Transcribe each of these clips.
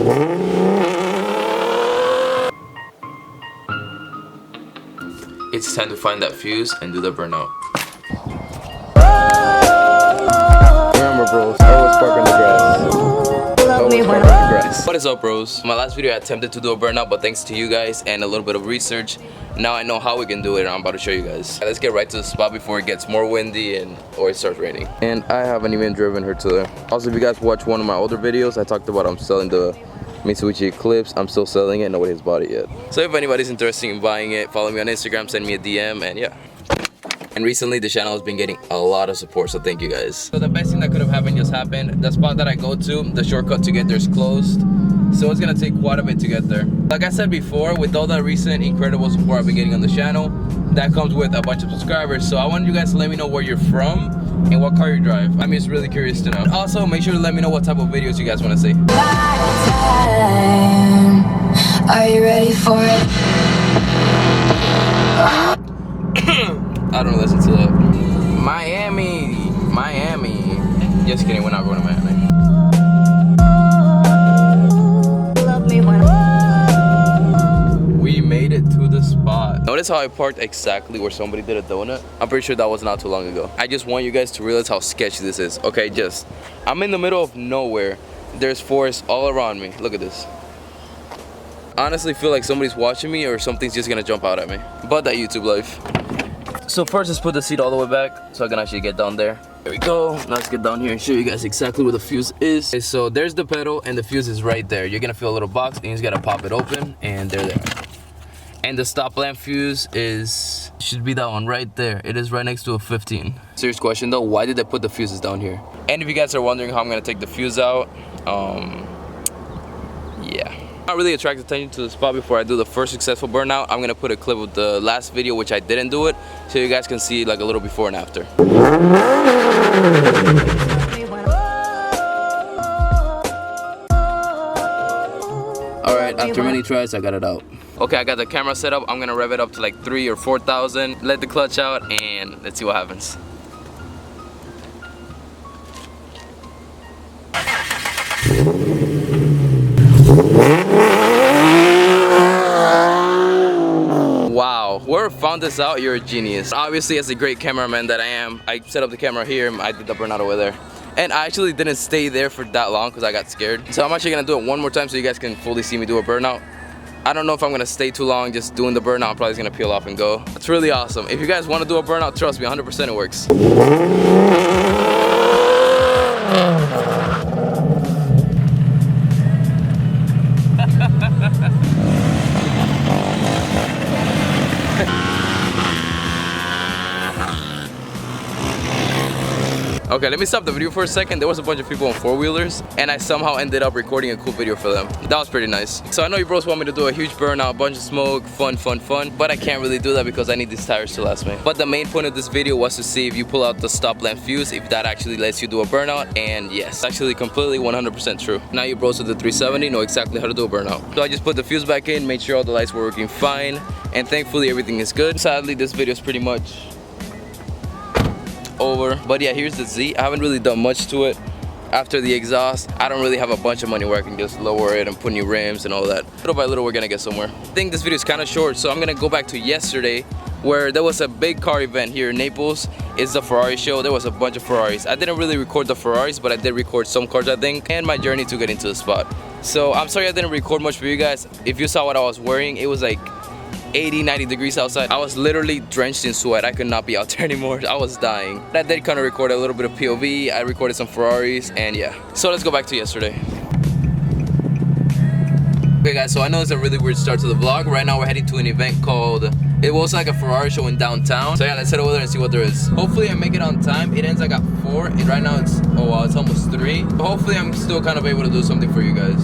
It's time to find that fuse and do the burnout. Remember, bros, always park on the grass. Always park on the grass. What is up, bros? My last video I attempted to do a burnout, but thanks to you guys and a little bit of research, now I know how we can do it, and I'm about to show you guys. Let's get right to the spot before it gets more windy or it starts raining. And I haven't even driven her to there. Also, if you guys watch one of my older videos, I talked about I'm selling the Mitsubishi Eclipse. I'm still selling it, nobody has bought it yet. So if anybody's interested in buying it, follow me on Instagram, send me a DM, and yeah. And recently the channel has been getting a lot of support, so thank you guys. So the best thing that could have happened just happened. The spot that I go to, the shortcut to get there is closed. So it's gonna take quite a bit to get there. Like I said before, with all the recent incredible support I've been getting on the channel, that comes with a bunch of subscribers. So I wanted you guys to let me know where you're from and what car you drive. I'm just really curious to know. Also, make sure to let me know what type of videos you guys want to see. Are you ready for it? I don't listen to that. Miami. Just kidding, we're not going to Miami. We made it to the spot. Notice how I parked exactly where somebody did a donut? I'm pretty sure that was not too long ago. I just want you guys to realize how sketchy this is. Okay, I'm in the middle of nowhere. There's forest all around me. Look at this. Honestly feel like somebody's watching me or something's just gonna jump out at me. But that YouTube life. So first, let's put the seat all the way back so I can actually get down there. There we go. Now let's get down here and show you guys exactly where the fuse is. Okay, so there's the pedal and the fuse is right there. You're gonna feel a little box and you just gotta pop it open and there they are. And the stop lamp fuse should be that one right there. It is right next to a 15. Serious question though, why did they put the fuses down here? And if you guys are wondering how I'm gonna take the fuse out, yeah. Not really attract attention to the spot before I do the first successful burnout. I'm gonna put a clip of the last video which I didn't do it, so you guys can see like a little before and after. Alright, after many tries, I got it out. Okay, I got the camera set up. I'm gonna rev it up to like 3,000 or 4,000, let the clutch out, and let's see what happens. Wow, whoever found this out, you're a genius. Obviously, as a great cameraman that I am, I set up the camera here and I did the burnout over there. And I actually didn't stay there for that long because I got scared. So I'm actually gonna do it one more time so you guys can fully see me do a burnout. I don't know if I'm gonna stay too long just doing the burnout. I'm probably just gonna peel off and go. It's really awesome. If you guys wanna do a burnout, trust me, 100% it works. Okay, let me stop the video for a second. There was a bunch of people on four-wheelers and I somehow ended up recording a cool video for them. That was pretty nice. So I know you bros want me to do a huge burnout, a bunch of smoke, fun, but I can't really do that because I need these tires to last me. But the main point of this video was to see if you pull out the stop lamp fuse, if that actually lets you do a burnout, and yes, actually completely 100% true. Now you bros with the 370 know exactly how to do a burnout. So I just put the fuse back in, made sure all the lights were working fine, and thankfully everything is good. Sadly, this video is pretty much over, but yeah, here's the Z. I haven't really done much to it. After the exhaust, I don't really have a bunch of money where I can just lower it and put new rims and all that. Little by little, we're gonna get somewhere. I think this video is kind of short, so I'm gonna go back to yesterday where there was a big car event here in Naples. It's the Ferrari show. There was a bunch of Ferraris. I didn't really record the Ferraris, but I did record some cars, I think, and my journey to get into the spot. So I'm sorry I didn't record much for you guys. If you saw what I was wearing, it was like 80-90 degrees outside. I was literally drenched in sweat. I could not be out there anymore. I was dying. I did kind of record a little bit of POV. I recorded some Ferraris, and yeah. So let's go back to yesterday. Okay guys, so I know it's a really weird start to the vlog. Right now we're heading to an event called, it was like a Ferrari show in downtown. So yeah, let's head over there and see what there is. Hopefully I make it on time. It ends like at 4 and right now it's, oh wow, it's almost 3. But hopefully I'm still kind of able to do something for you guys.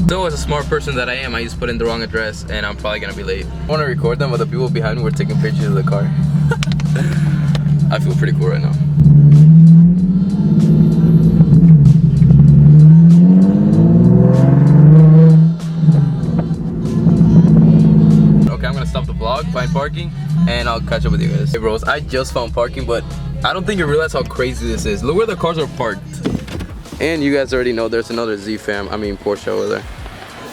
So as a smart person that I am, I just put in the wrong address and I'm probably gonna be late. I want to record them, but the people behind me were taking pictures of the car. I feel pretty cool right now. stop the vlog, find parking, and I'll catch up with you guys. Hey bros, I just found parking, but I don't think you realize how crazy this is. Look where the cars are parked. And you guys already know there's another Porsche over there.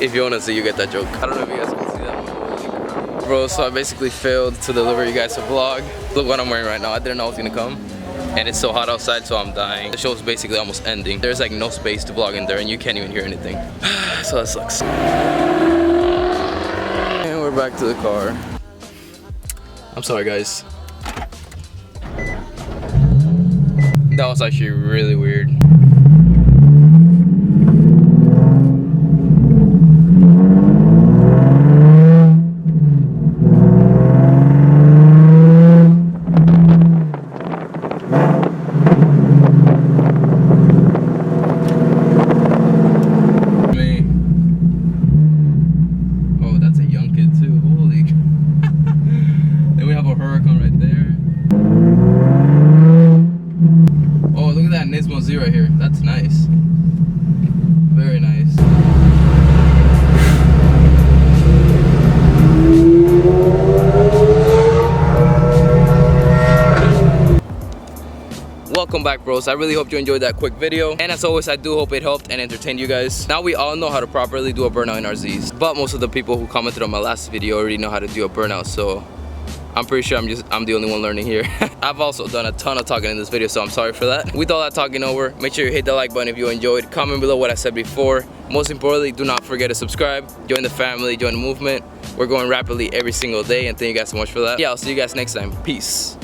If you wanna see, you get that joke. I don't know if you guys can see that. Bro, so I basically failed to deliver you guys a vlog. Look what I'm wearing right now. I didn't know I was gonna come. And it's so hot outside, so I'm dying. The show's basically almost ending. There's like no space to vlog in there, and you can't even hear anything. So that sucks. And we're back to the car. I'm sorry, guys. That was actually really weird. Right here. That's nice. Very nice. Welcome back, bros. I really hope you enjoyed that quick video, and as always, I do hope it helped and entertained you guys. Now we all know how to properly do a burnout in RZs, but most of the people who commented on my last video already know how to do a burnout, so I'm pretty sure I'm the only one learning here. I've also done a ton of talking in this video, so I'm sorry for that. With all that talking over, make sure you hit the like button if you enjoyed. Comment below what I said before. Most importantly, do not forget to subscribe, join the family, join the movement. We're growing rapidly every single day, and thank you guys so much for that. Yeah, I'll see you guys next time. Peace.